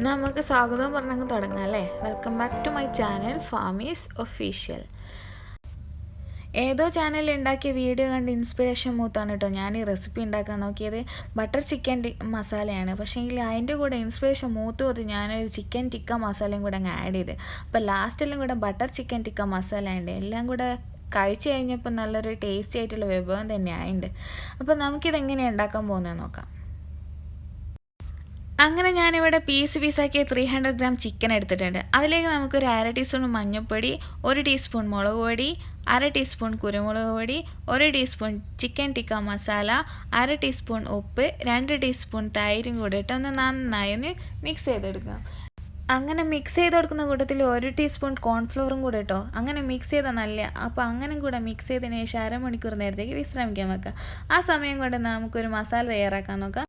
നമുക്ക് സ്വാഗതം പറഞ്ഞങ്ങ് തുടങ്ങാം അല്ലേ. Welcome back to my channel ഫാമീസ് ഒഫീഷ്യൽ. ഏതോ ചാനലിൽ ഉണ്ടാക്കിയ വീഡിയോ കണ്ട് ഇൻസ്പിറേഷൻ മൂത്താണ് കേട്ടോ ഞാൻ ഈ റെസിപ്പി ഉണ്ടാക്കാൻ നോക്കിയത്. ബട്ടർ ചിക്കൻ മസാലയാണ്. പക്ഷേ എങ്കിൽ അതിൻ്റെ കൂടെ ഇൻസ്പിറേഷൻ മൂത്ത് ഞാനൊരു ചിക്കൻ ടിക്ക മസാലയും കൂടെ അങ്ങ് ആഡ് ചെയ്ത്. അപ്പോൾ ലാസ്റ്റെല്ലാം കൂടെ ബട്ടർ ചിക്കൻ ടിക്ക മസാല ഉണ്ട്. എല്ലാം കൂടെ കഴിച്ച് കഴിഞ്ഞപ്പോൾ നല്ലൊരു ടേസ്റ്റി ആയിട്ടുള്ള വിഭവം തന്നെ ആയിട്ടുണ്ട്. അപ്പോൾ നമുക്കിതെങ്ങനെയാണ് ഉണ്ടാക്കാൻ പോകുന്നത് നോക്കാം. അങ്ങനെ ഞാനിവിടെ പീസാക്കിയ 300 ഗ്രാം ചിക്കൻ എടുത്തിട്ടുണ്ട്. അതിലേക്ക് നമുക്കൊരു 1/2 ടീസ്പൂൺ മഞ്ഞൾപ്പൊടി, 1 ടീസ്പൂൺ മുളക് പൊടി, 1/2 ടീസ്പൂൺ കുരുമുളക് പൊടി, 1 teaspoon chicken tikka masala, 1/2 teaspoon ഉപ്പ്, 2 ടീസ്പൂൺ തൈരും കൂടി ഇട്ട് നന്നായി മിക്സ് ചെയ്തെടുക്കാം. അങ്ങനെ മിക്സ് ചെയ്ത് കൊടുക്കുന്ന കൂട്ടത്തിൽ 1 ടീസ്പൂൺ കോൺഫ്ലോറും കൂടെ ഇട്ടോ. അങ്ങനെ മിക്സ് ചെയ്താൽ നല്ല. അപ്പോൾ അങ്ങനെ കൂടെ മിക്സ് ചെയ്തതിന് ശേഷം 1/2 മണിക്കൂർ നേരത്തേക്ക് വിശ്രമിക്കാൻ വെക്കാം. ആ സമയം കൊണ്ട് നമുക്കൊരു മസാല തയ്യാറാക്കാൻ നോക്കാം.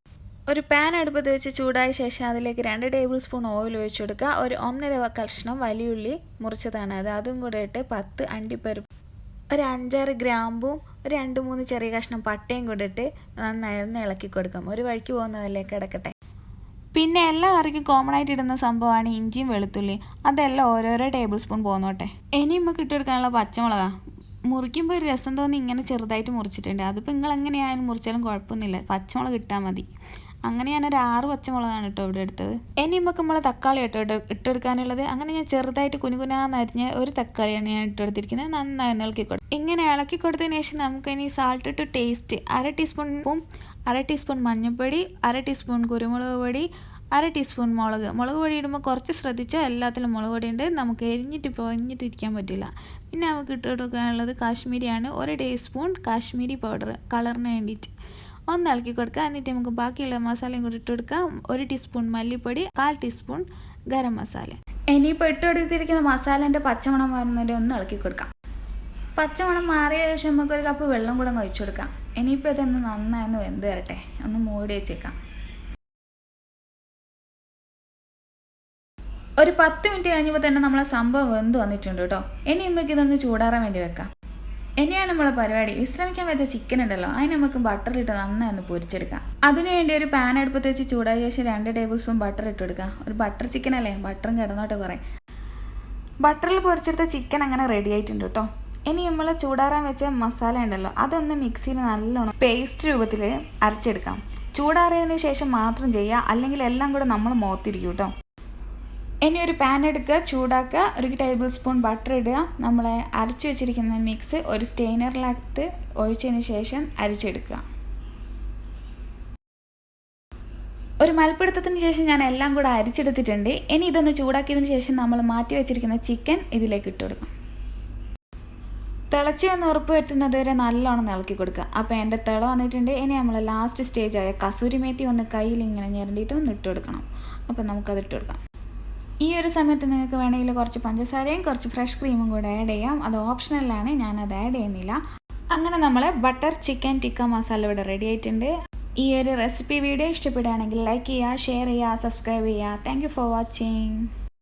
ഒരു പാൻ അടുപ്പത്ത് വെച്ച് ചൂടായ ശേഷം അതിലേക്ക് 2 ടേബിൾ സ്പൂൺ ഓയിൽ ഒഴിച്ചു കൊടുക്കുക. ഒരു 1.5 കഷ്ണം വലിയുള്ളി മുറിച്ചതാണ് അതും കൂടെ ഇട്ട് 10 അണ്ടിപ്പരിപ്പ്, ഒരു 5-6 ഗ്രാമ്പും, ഒരു 2-3 ചെറിയ കഷ്ണം പട്ടയും കൂടെ ഇട്ട് നന്നായി ഇളക്കി കൊടുക്കാം. ഒരു വഴിക്ക് പോകുന്നതിലേക്ക് കിടക്കട്ടെ. പിന്നെ എല്ലാ കറിക്കും കോമൺ ആയിട്ട് ഇടുന്ന സംഭവമാണ് ഇഞ്ചിയും വെളുത്തുള്ളി. അതെല്ലാം ഓരോരോ ടേബിൾ സ്പൂൺ പോന്നോട്ടെ. ഇനി നമുക്ക് ഇട്ടെടുക്കാനുള്ള പച്ചമുളകാ. മുറിക്കുമ്പോൾ ഒരു രസം തോന്നി ഇങ്ങനെ ചെറുതായിട്ട് മുറിച്ചിട്ടുണ്ട്. അതിപ്പോൾ നിങ്ങൾ എങ്ങനെയായാലും മുറിച്ചാലും കുഴപ്പമൊന്നുമില്ല, പച്ചമുളക് ഇട്ടാൽ മതി. അങ്ങനെ ഞാനൊരു 6 പച്ചമുളകാണ് കേട്ടോ ഇവിടെ എടുത്തത്. ഇനി നമുക്ക് നമ്മൾ തക്കാളി ഇട്ടെടുക്കാനുള്ളത്. അങ്ങനെ ഞാൻ ചെറുതായിട്ട് കുനുകുനാന്നരിഞ്ഞ ഒരു തക്കാളിയാണ് ഞാൻ ഇട്ടെടുത്തിരിക്കുന്നത്. നന്നായി ഇളക്കി കൊടുക്കും. ഇങ്ങനെ ഇളക്കി കൊടുത്തതിന് ശേഷം നമുക്ക് ഇനി സാൾട്ട് ടു ടേസ്റ്റ് 1/2 ടീസ്പൂൺ ഉപ്പും, 1/2 ടീസ്പൂൺ മഞ്ഞൾപ്പൊടി, 1/2 ടീസ്പൂൺ കുരുമുളക് പൊടി, 1/2 ടീസ്പൂൺ മുളക് പൊടി ഇടുമ്പോൾ കുറച്ച് ശ്രദ്ധിച്ചാൽ എല്ലാത്തിലും മുളക് പൊടി ഉണ്ട്. നമുക്ക് പൊഞ്ഞിട്ടിരിക്കാൻ പറ്റില്ല. പിന്നെ നമുക്ക് ഇട്ടെടുക്കാനുള്ളത് കാശ്മീരിയാണ്. 1 ടീസ്പൂൺ കാശ്മീരി പൗഡർ കളറിന് വേണ്ടിയിട്ട് ഒന്ന് ഇളക്കി കൊടുക്കുക. എന്നിട്ട് നമുക്ക് ബാക്കിയുള്ള മസാലയും കൂടി ഇട്ട് കൊടുക്കാം. 1 ടീസ്പൂൺ മല്ലിപ്പൊടി, 1/4 ടീസ്പൂൺ ഗരം മസാല. ഇനിയിപ്പോൾ ഇട്ടെടുത്തിരിക്കുന്ന മസാലേൻ്റെ പച്ചമണം മാറുന്നതിൻ്റെ ഒന്ന് ഇളക്കി കൊടുക്കാം. പച്ചമണം മാറിയ ശേഷം നമുക്കൊരു കപ്പ് വെള്ളം കൂടെ ഒഴിച്ചു കൊടുക്കാം. ഇനിയിപ്പോൾ ഇതൊന്ന് നന്നായി വെന്ത് വരട്ടെ. ഒന്ന് മൂടി വെച്ചേക്കാം. ഒരു 10 മിനിറ്റ് കഴിഞ്ഞപ്പോൾ തന്നെ നമ്മളെ സംഭവം വെന്ത് വന്നിട്ടുണ്ട് കേട്ടോ. ഇനി നമുക്ക് ഇതൊന്ന് ചൂടാറാൻ വേണ്ടി വെക്കാം. ഇനിയാണ് നമ്മളെ പരിപാടി. വിശ്രമിക്കാൻ വെച്ച ചിക്കൻ ഉണ്ടല്ലോ, അതിന് നമുക്ക് ബട്ടറിട്ട് നന്നായി ഒന്ന് പൊരിച്ചെടുക്കാം. അതിനുവേണ്ടി ഒരു പാൻ അടുപ്പത്ത് വെച്ച് ചൂടായ ശേഷം 2 ടേബിൾ സ്പൂൺ ബട്ടർ ഇട്ട് കൊടുക്കുക. ഒരു ബട്ടർ ചിക്കൻ അല്ലേ, ബട്ടറും കിടന്നോട്ടെ കുറേ. ബട്ടറിൽ പൊരിച്ചെടുത്ത ചിക്കൻ അങ്ങനെ റെഡി ആയിട്ടുണ്ട് കേട്ടോ. ഇനി നമ്മൾ ചൂടാറാൻ വെച്ച മസാല ഉണ്ടല്ലോ, അതൊന്ന് മിക്സിയിൽ നല്ലോണം പേസ്റ്റ് രൂപത്തിൽ അരച്ചെടുക്കാം. ചൂടാറിയതിന് ശേഷം മാത്രം ചെയ്യുക, അല്ലെങ്കിൽ എല്ലാം കൂടെ നമ്മൾ മുഖത്തിരിക്കും കേട്ടോ. ഇനി ഒരു പാൻ എടുക്കുക, ചൂടാക്കുക, 1 ടേബിൾ സ്പൂൺ ബട്ടർ ഇടുക. നമ്മളെ അരച്ചു വെച്ചിരിക്കുന്ന മിക്സ് ഒരു സ്റ്റെയിനറിനകത്ത് ഒഴിച്ചതിന് ശേഷം അരിച്ചെടുക്കുക. ഒരു മൽപ്പിടുത്തത്തിന് ശേഷം ഞാൻ എല്ലാം കൂടെ അരിച്ചെടുത്തിട്ടുണ്ട്. ഇനി ഇതൊന്ന് ചൂടാക്കിയതിന് ശേഷം നമ്മൾ മാറ്റി വെച്ചിരിക്കുന്ന ചിക്കൻ ഇതിലേക്ക് ഇട്ട് കൊടുക്കാം. തിളച്ച് ഒന്ന് ഉറപ്പ് വരുത്തുന്നത് വരെ നല്ലോണം ഇളക്കി കൊടുക്കുക. അപ്പോൾ എൻ്റെ തിള വന്നിട്ടുണ്ട്. ഇനി നമ്മൾ ലാസ്റ്റ് സ്റ്റേജായ കസൂരി മേത്തി ഒന്ന് കയ്യിൽ ഇങ്ങനെ ഞെരണ്ടിയിട്ട് ഒന്ന് ഇട്ട് കൊടുക്കണം. അപ്പോൾ നമുക്കത് ഇട്ട് കൊടുക്കാം. ഈ ഒരു സമയത്ത് നിങ്ങൾക്ക് വേണമെങ്കിൽ കുറച്ച് പഞ്ചസാരയും കുറച്ച് ഫ്രഷ് ക്രീമും കൂടെ ആഡ് ചെയ്യാം. അത് ഓപ്ഷണലാണ്, ഞാനത് ആഡ് ചെയ്യുന്നില്ല. അങ്ങനെ നമ്മളെ ബട്ടർ ചിക്കൻ ടിക്ക മസാല ഇവിടെ റെഡി ആയിട്ടുണ്ട്. ഈ ഒരു റെസിപ്പി വീഡിയോ ഇഷ്ടപ്പെടുകയാണെങ്കിൽ ലൈക്ക് ചെയ്യുക, ഷെയർ ചെയ്യുക, സബ്സ്ക്രൈബ് ചെയ്യുക. Thank you for watching.